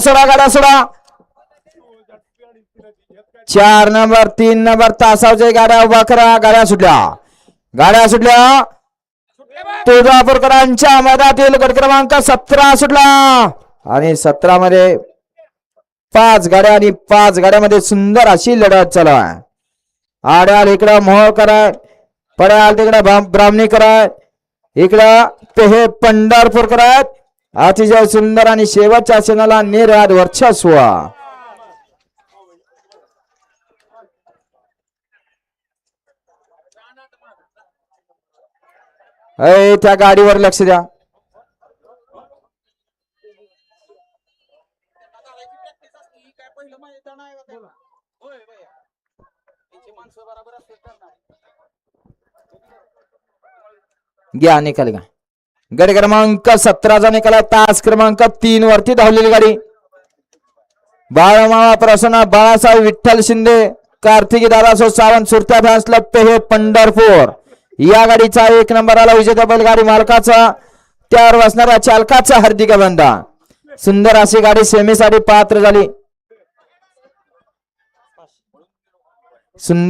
सोडा गाड्या सोडा 4 number 3 number तासावच्या गाड्या उभा करा. गाड्या सुटल्या तुळजापूरकरांच्या मैदानातील गट क्रमांक 17 सुटला आणि 17 मध्ये 5 गाड्या आणि 5 गाड्यामध्ये सुंदर अशी लढत चालू आहे. आड्याल इकडं मोहोळ कराय, पड्याल तिकडं ब्राह्मणी कराय, इकडं पेहे पंढरपूर कराय. अतिशय सुंदर आणि शेवटच्या क्षणाला निर्वाद वर्चस्व. त्या गाडीवर लक्ष द्या. घ्या निकाल घ्या. गट क्रमांक 17चा निकाल तास क्रमांक 3 वरती धावलेली गाडी बाळमामा प्रसन्न बाळासाहेब विठ्ठल शिंदे कार्तिकी दादासो सावंत सुरत्या फॅन्स क्लब हे पंढरपूर या गाडीचा 1 नंबरला विजेता बैलगाडी मालकाचा त्यावर बसणारा चालकाचा हार्दिक अभिनंदन. सुंदर अशी गाडी सेमीसाठी पात्र झाली. सुंदर